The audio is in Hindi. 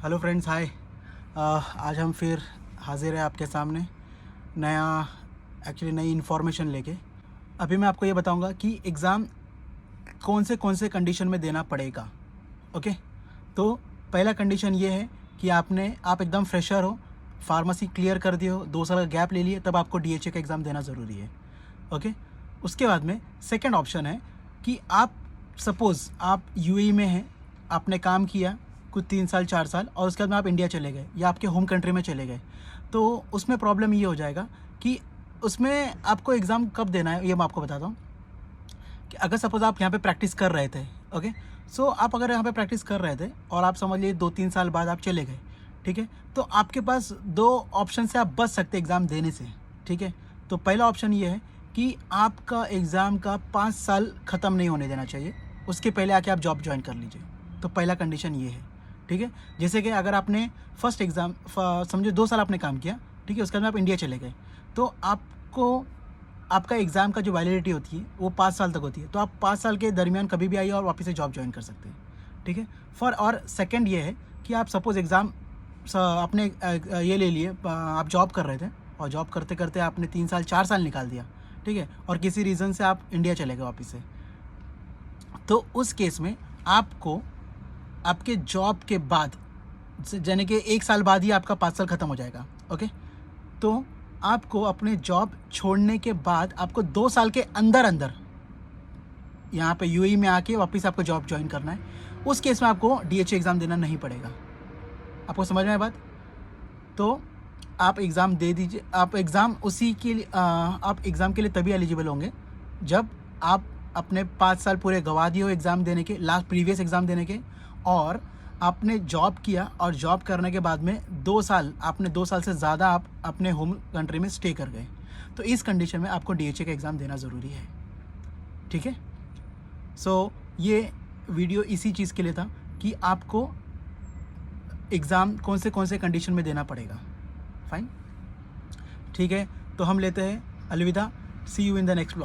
हेलो फ्रेंड्स, हाय। आज हम फिर हाजिर है आपके सामने नई इन्फॉर्मेशन लेके। अभी मैं आपको ये बताऊंगा कि एग्ज़ाम कौन से कंडीशन में देना पड़ेगा। ओके, तो पहला कंडीशन ये है कि आप एकदम फ्रेशर हो, फार्मेसी क्लियर कर दिए हो, 2 साल का गैप ले लिए, तब आपको डीएचए का एग्ज़ाम देना ज़रूरी है। ओके, उसके बाद में सेकंड ऑप्शन है कि आप सपोज़ आप यूएई में हैं, आपने काम किया कुछ 3 साल 4 साल और उसके बाद में आप इंडिया चले गए या आपके होम कंट्री में चले गए, तो उसमें प्रॉब्लम ये हो जाएगा कि उसमें आपको एग्ज़ाम कब देना है, ये मैं आपको बताता हूँ। कि अगर सपोज़ आप यहाँ पे प्रैक्टिस कर रहे थे, ओके, सो आप अगर यहाँ पे प्रैक्टिस कर रहे थे और आप समझ लीजिए 2-3 साल बाद आप चले गए, ठीक है, तो आपके पास 2 ऑप्शन से आप बच सकते एग्ज़ाम देने से, ठीक है। तो पहला ऑप्शन ये है कि आपका एग्ज़ाम का 5 साल ख़त्म नहीं होने देना चाहिए, उसके पहले आके आप जॉब ज्वाइन कर लीजिए। तो पहला कंडीशन ये है, ठीक है। जैसे कि अगर आपने फर्स्ट एग्ज़ाम समझो 2 साल आपने काम किया, ठीक है, उसके बाद में आप इंडिया चले गए, तो आपको आपका एग्ज़ाम का जो वैलिडिटी होती है वो 5 साल तक होती है। तो आप 5 साल के दरमियान कभी भी आइए और वापस से जॉब ज्वाइन कर सकते हैं, ठीक है। और सेकंड ये है कि आप सपोज़ एग्ज़ाम आपने ये ले लिए, आप जॉब कर रहे थे और जॉब करते करते आपने 3 साल 4 साल निकाल दिया, ठीक है, और किसी रीज़न से आप इंडिया चले गए वापस से, तो उस केस में आपको आपके जॉब के बाद यानी कि 1 साल बाद ही आपका 5 साल ख़त्म हो जाएगा। ओके, तो आपको अपने जॉब छोड़ने के बाद आपको 2 साल के अंदर अंदर यहाँ पे यूएई में आके वापस आपको जॉब ज्वाइन करना है। उस केस में आपको डीएचए एग्ज़ाम देना नहीं पड़ेगा। आपको समझ में आया बात? तो आप एग्ज़ाम दे दीजिए। आप एग्ज़ाम आप एग्ज़ाम के लिए तभी एलिजिबल होंगे जब आप अपने 5 साल पूरे गवा दिए हो एग्ज़ाम देने के, लास्ट प्रीवियस एग्ज़ाम देने के, और आपने जॉब किया और जॉब करने के बाद में 2 साल, आपने 2 साल से ज़्यादा आप अपने होम कंट्री में स्टे कर गए, तो इस कंडीशन में आपको डीएचए का एग्ज़ाम देना ज़रूरी है, ठीक है। सो ये वीडियो इसी चीज़ के लिए था कि आपको एग्ज़ाम कौन से कंडीशन में देना पड़ेगा। फाइन, ठीक है, तो हम लेते हैं अलविदा। See you in the next blog.